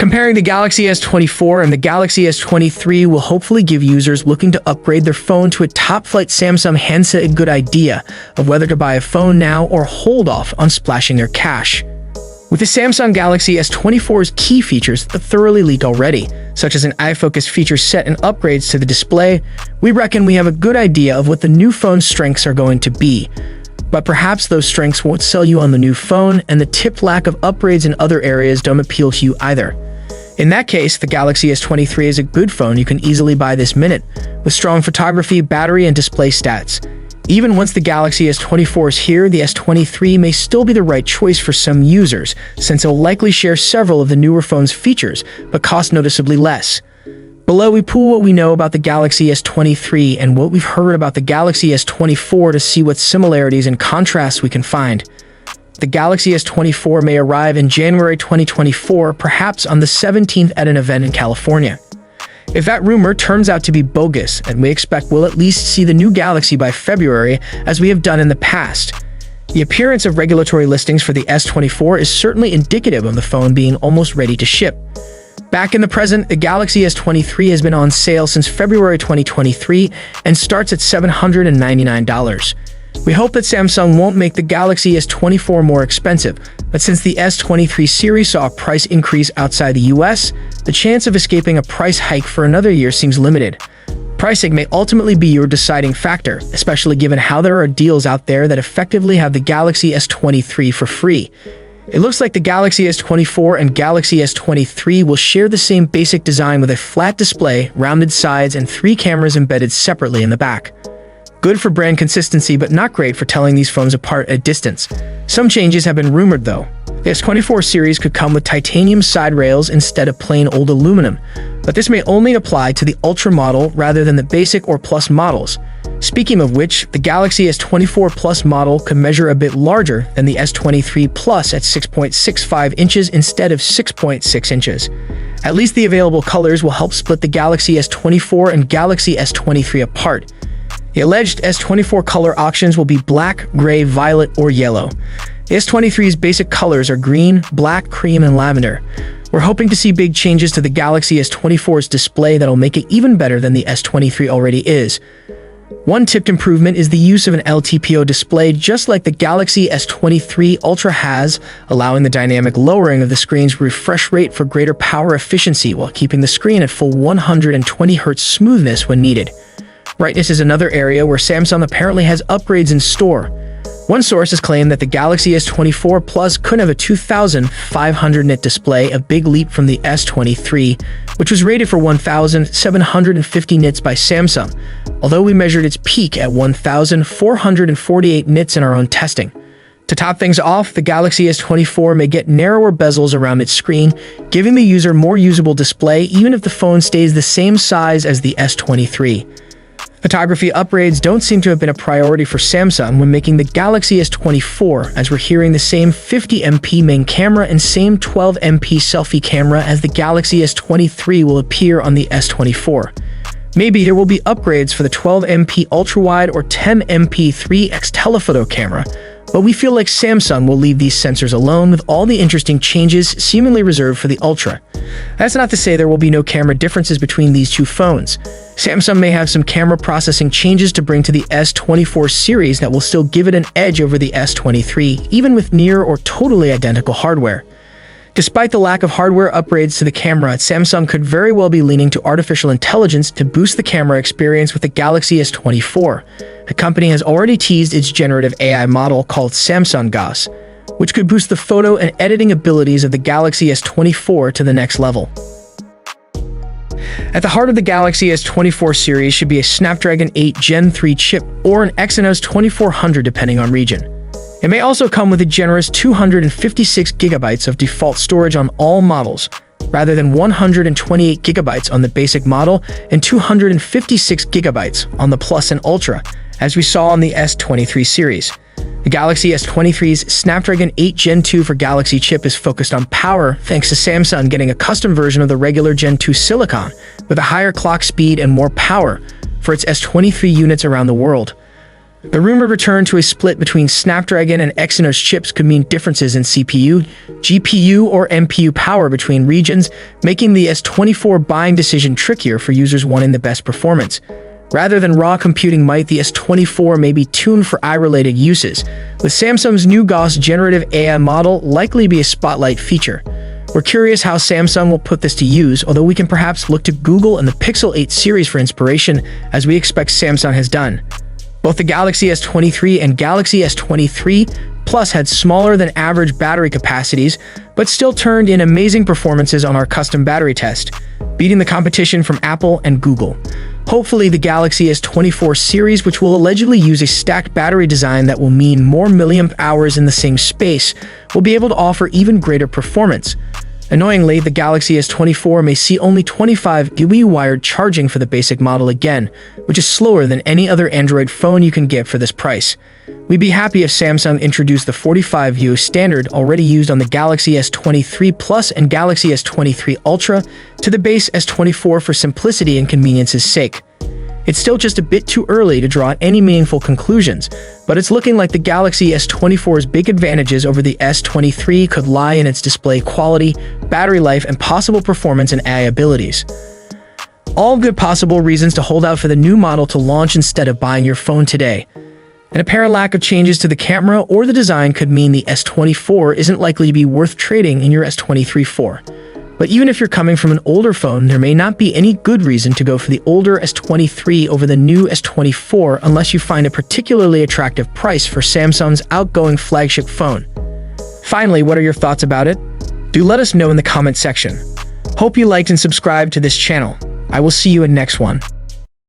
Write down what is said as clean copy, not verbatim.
Comparing the Galaxy S24 and the Galaxy S23 will hopefully give users looking to upgrade their phone to a top-flight Samsung handset a good idea of whether to buy a phone now or hold off on splashing their cash. With the Samsung Galaxy S24's key features thoroughly leaked already, such as an eye focus feature set and upgrades to the display, we reckon we have a good idea of what the new phone's strengths are going to be. But perhaps those strengths won't sell you on the new phone, and the tipped lack of upgrades in other areas don't appeal to you either. In that case, the Galaxy S23 is a good phone you can easily buy this minute, with strong photography, battery, and display stats. Even once the Galaxy S24 is here, the S23 may still be the right choice for some users, since it'll likely share several of the newer phone's features, but cost noticeably less. Below, we pool what we know about the Galaxy S23 and what we've heard about the Galaxy S24 to see what similarities and contrasts we can find. The Galaxy S24 may arrive in January 2024, perhaps on the 17th at an event in California. If that rumor turns out to be bogus, and we expect we'll at least see the new Galaxy by February, as we have done in the past. The appearance of regulatory listings for the S24 is certainly indicative of the phone being almost ready to ship. Back in the present, the Galaxy S23 has been on sale since February 2023 and starts at $799. We hope that Samsung won't make the Galaxy S24 more expensive, but since the S23 series saw a price increase outside the US, the chance of escaping a price hike for another year seems limited. Pricing may ultimately be your deciding factor, especially given how there are deals out there that effectively have the Galaxy S23 for free. It looks like the Galaxy S24 and Galaxy S23 will share the same basic design with a flat display, rounded sides, and 3 cameras embedded separately in the back. Good for brand consistency, but not great for telling these phones apart at a distance. Some changes have been rumored, though. The S24 series could come with titanium side rails instead of plain old aluminum, but this may only apply to the Ultra model rather than the Basic or Plus models. Speaking of which, the Galaxy S24 Plus model could measure a bit larger than the S23 Plus at 6.65 inches instead of 6.6 inches. At least the available colors will help split the Galaxy S24 and Galaxy S23 apart. The alleged S24 color options will be black, gray, violet, or yellow. The S23's basic colors are green, black, cream, and lavender. We're hoping to see big changes to the Galaxy S24's display that'll make it even better than the S23 already is. One tipped improvement is the use of an LTPO display just like the Galaxy S23 Ultra has, allowing the dynamic lowering of the screen's refresh rate for greater power efficiency while keeping the screen at full 120Hz smoothness when needed. Brightness is another area where Samsung apparently has upgrades in store. One source has claimed that the Galaxy S24 Plus could have a 2500 nit display, a big leap from the S23, which was rated for 1750 nits by Samsung, although we measured its peak at 1448 nits in our own testing. To top things off, the Galaxy S24 may get narrower bezels around its screen, giving the user more usable display even if the phone stays the same size as the S23. Photography upgrades don't seem to have been a priority for Samsung when making the Galaxy S24, as we're hearing the same 50MP main camera and same 12MP selfie camera as the Galaxy S23 will appear on the S24. Maybe there will be upgrades for the 12MP ultra-wide or 10MP 3x telephoto camera, but we feel like Samsung will leave these sensors alone with all the interesting changes seemingly reserved for the Ultra. That's not to say there will be no camera differences between these two phones. Samsung may have some camera processing changes to bring to the S24 series that will still give it an edge over the S23, even with near or totally identical hardware. Despite the lack of hardware upgrades to the camera, Samsung could very well be leaning to artificial intelligence to boost the camera experience with the Galaxy S24. The company has already teased its generative AI model called Samsung GAS, which could boost the photo and editing abilities of the Galaxy S24 to the next level. At the heart of the Galaxy S24 series should be a Snapdragon 8 Gen 3 chip or an Exynos 2400 depending on region. It may also come with a generous 256 GB of default storage on all models, rather than 128 GB on the basic model and 256 GB on the Plus and Ultra, as we saw on the S23 series. The Galaxy S23's Snapdragon 8 Gen 2 for Galaxy chip is focused on power thanks to Samsung getting a custom version of the regular Gen 2 silicon with a higher clock speed and more power for its S23 units around the world. The rumored return to a split between Snapdragon and Exynos chips could mean differences in CPU, GPU, or NPU power between regions, making the S24 buying decision trickier for users wanting the best performance. Rather than raw computing might, the S24 may be tuned for AI-related uses, with Samsung's new Gauss generative AI model likely be a spotlight feature. We're curious how Samsung will put this to use, although we can perhaps look to Google and the Pixel 8 series for inspiration, as we expect Samsung has done. Both the Galaxy S23 and Galaxy S23 Plus had smaller than average battery capacities, but still turned in amazing performances on our custom battery test, beating the competition from Apple and Google. Hopefully, the Galaxy S24 series, which will allegedly use a stacked battery design that will mean more milliamp hours in the same space, will be able to offer even greater performance. Annoyingly, the Galaxy S24 may see only 25 UW wired charging for the basic model again, which is slower than any other Android phone you can get for this price. We'd be happy if Samsung introduced the 45 UW standard already used on the Galaxy S23 Plus and Galaxy S23 Ultra to the base S24 for simplicity and convenience's sake. It's still just a bit too early to draw any meaningful conclusions, but it's looking like the Galaxy S24's big advantages over the S23 could lie in its display quality, battery life, and possible performance and AI abilities. All good possible reasons to hold out for the new model to launch instead of buying your phone today. An apparent lack of changes to the camera or the design could mean the S24 isn't likely to be worth trading in your S23 for. But even if you're coming from an older phone, there may not be any good reason to go for the older S23 over the new S24 unless you find a particularly attractive price for Samsung's outgoing flagship phone. Finally, what are your thoughts about it? Do let us know in the comment section. Hope you liked and subscribed to this channel. I will see you in next one.